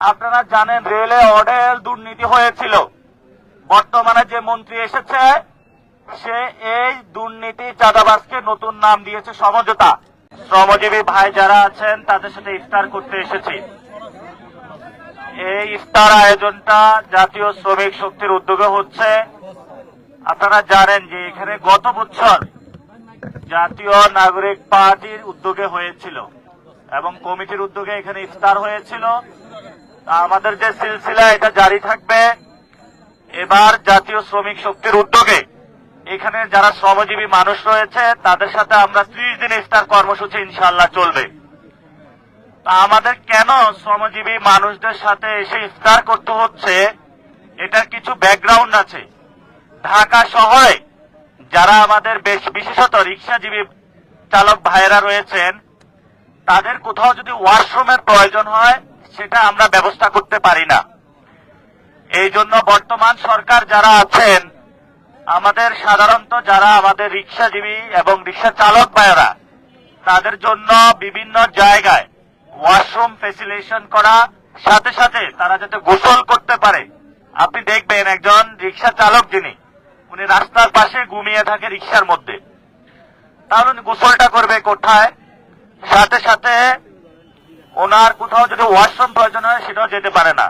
আপনারা জানেন রেলে অডেল দুর্নীতি হয়েছিল। বর্তমানে যে মন্ত্রী এসেছে সে এই দুর্নীতি চাঁদাবাজকে নতুন নাম দিয়েছে সমঝোতা। শ্রমজীবী ভাই যারা আছেন তাদের সাথে ইফতার করতে এসেছি। এই ইফতার আয়োজনটা জাতীয় শ্রমিক শক্তির উদ্যোগে হচ্ছে। আপনারা জানেন যে এখানে গত বছর জাতীয় নাগরিক পার্টির উদ্যোগে হয়েছিল এবং কমিটির উদ্যোগে এখানে ইফতার হয়েছিল। আমাদের যে সিলসিলা এটা জারি থাকবে। এবার জাতীয় শ্রমিক শক্তির উদ্যোগে এখানে যারা শ্রমজীবী মানুষ রয়েছে তাদের সাথে আমরা 30 দিন ইফতার কর্মসূচি ইনশাআল্লাহ চলবে। আমাদের কেন শ্রমজীবী মানুষদের সাথে এসে ইফতার করতে হচ্ছে, এটার কিছু ব্যাকগ্রাউন্ড আছে। ঢাকা শহরে যারা আমাদের বিশেষত রিক্সাজীবী চালক ভাইয়েরা রয়েছেন তাদের কোথাও যদি ওয়াশরুমের প্রয়োজন হয় সেটা আমরা ব্যবস্থা করতে পারি না। এই জন্য বর্তমান সরকার যারা আছেন আমাদের সাধারণত যারা আমাদের রিক্সাজীবী এবং রিক্সা চালক ভাইয়েরা তাদের জন্য বিভিন্ন জায়গায় ওয়াশরুম ফেসিলিটেশন করা, সাথে সাথে তারা যাতে গোসল করতে পারে। আপনি দেখবেন একজন রিক্সা চালক উনি রাস্তার পাশে ঘুমিয়ে থাকে রিক্সার মধ্যে, তাহলে উনি গোসলটা করবে কোথায়? সাথে সাথে ওনার কোথাও যদি ওয়াশরুম প্রয়োজন হয় সেটাও যেতে পারে না।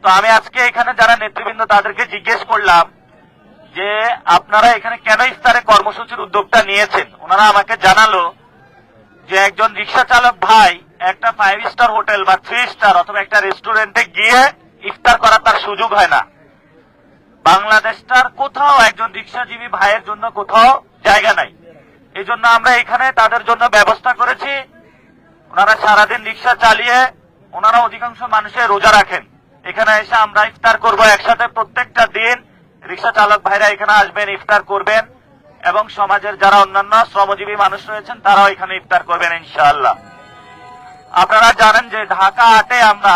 তো আমি আজকে এখানে যারা নেতৃবৃন্দ তাদেরকে জিজ্ঞেস করলাম যে আপনারা এখানে কেন ইফতারের কর্মসূচির উদ্যোগটা নিয়েছেন। ওনারা আমাকে জানালো যে একজন রিক্সা চালক ভাই একটা 5 স্টার হোটেল বা 3 স্টার অথবা একটা রেস্টুরেন্টে গিয়ে ইফতার করার তার সুযোগ হয় না। বাংলাদেশটার কোথাও একজন রিক্সাজীবী ভাইয়ের জন্য কোথাও জায়গা নাই। এই জন্য আমরা এখানে তাদের জন্য ব্যবস্থা করেছি। ওনারা সারাদিন রিক্সা চালিয়ে ওনারা অধিকাংশ মানুষের রোজা রাখেন। এখানে এসে আমরা ইফতার করব একসাথে। প্রত্যেকটা দিন রিক্সা চালক ভাইরা এখানে আসবেন, ইফতার করবেন এবং সমাজের যারা অন্যান্য শ্রমজীবী মানুষ রয়েছেন তারাও এখানে ইফতার করবেন ইনশাআল্লাহ। আপনারা জানেন যে ঢাকা 8-এ আমরা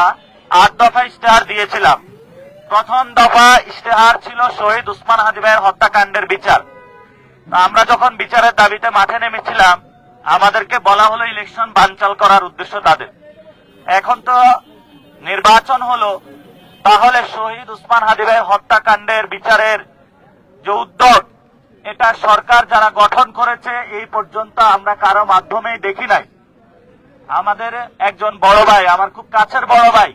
8 দফা ইশতেহার দিয়েছিলাম। প্রথম দফা ইশতেহার ছিল শহীদ উসমান হাদি ভাইয়ের হত্যাকাণ্ডের বিচার। আমরা যখন বিচারের দাবিতে মাঠে নেমেছিলাম আমাদেরকে বলা হলো ইলেকশন বানচাল করার উদ্দেশ্য তাদের। এখন তো নির্বাচন হলো, তাহলে শহীদ উসমান হাদি ভাইয়ের হত্যাকাণ্ডের বিচারের যে উদ্যোগ এটা সরকার যারা গঠন করেছে এই পর্যন্ত আমরা কারো মাধ্যমেই দেখি নাই। আমাদের একজন বড় ভাই, আমার খুব কাছের বড় ভাই,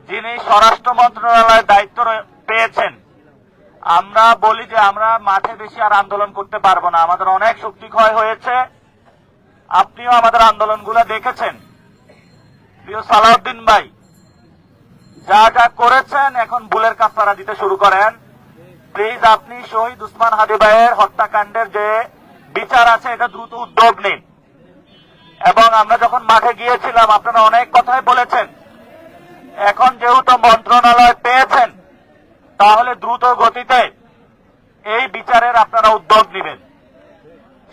যিনি স্বরাষ্ট্র মন্ত্রণালয়ের দায়িত্ব পেয়েছেন, আমরা বলি যে আমরা মাঠে বেশি আর আন্দোলন করতে পারবো না, আমাদের অনেক শক্তি ক্ষয় হয়েছে। আপনিও আমাদের আন্দোলনগুলো দেখেছেন। প্রিয় সালাউদ্দিন ভাই, যা যা করেছেন এখন ভুলের কাফারা দিতে শুরু করেন। প্লিজ আপনি শহীদ উসমান হাদি ভাইয়ের হত্যাকাণ্ডের যে বিচার আছে এটা দ্রুত উদ্যোগ নিন। এবং আমরা যখন মাঠে গিয়েছিলাম আপনারা অনেক কথাই বলেছেন। এখন যেহেতু মন্ত্রণালয় পেয়েছেন তাহলে দ্রুত গতিতে এই বিচারের আপনারা উদ্যোগ নেবেন।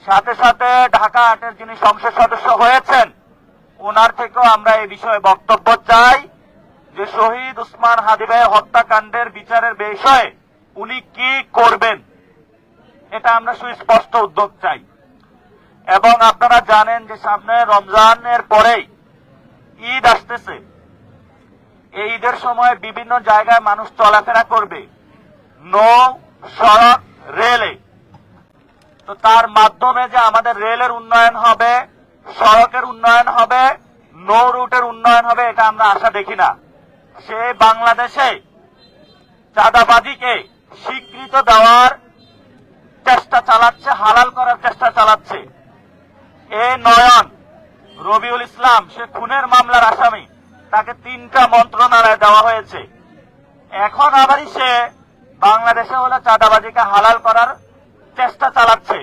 সাথে সাথে ঢাকা 8-এর যিনি সংসদ সদস্য হয়েছেন ওনার থেকেও আমরা এই বিষয়ে বক্তব্য চাই যে শহীদ উসমান হাদি ভাইয়ের হত্যাকাণ্ডের বিচারের বিষয়ে উনি কি করবেন এটা আমরা সুস্পষ্ট উদ্যোগ চাই। এবং আপনারা জানেন যে সামনে রমজানের পরেই ঈদ আসতেছে। এই ঈদের সময় বিভিন্ন জায়গায় মানুষ চলাফেরা করবে, নৌ, সড়ক, রেলে। তো তার মাধ্যমে যে আমাদের রেলের উন্নয়ন হবে, সড়কের উন্নয়ন হবে, নৌ রুটের উন্নয়ন হবে এটা আমরা আশা দেখি না। সে বাংলাদেশে চাঁদাবাজিকে স্বীকৃত দেওয়ার চেষ্টা চালাচ্ছে, হালাল করার চেষ্টা চালাচ্ছে। নয়ন রবিউল ইসলাম, সে খুনের মামলার আসামি, তাকে 3টা মন্ত্রণালয় দেওয়া হয়েছে। এখন আবারই সে বাংলাদেশে হলে চাঁদাবাজিকে হালাল করার চেষ্টা চালাচ্ছে।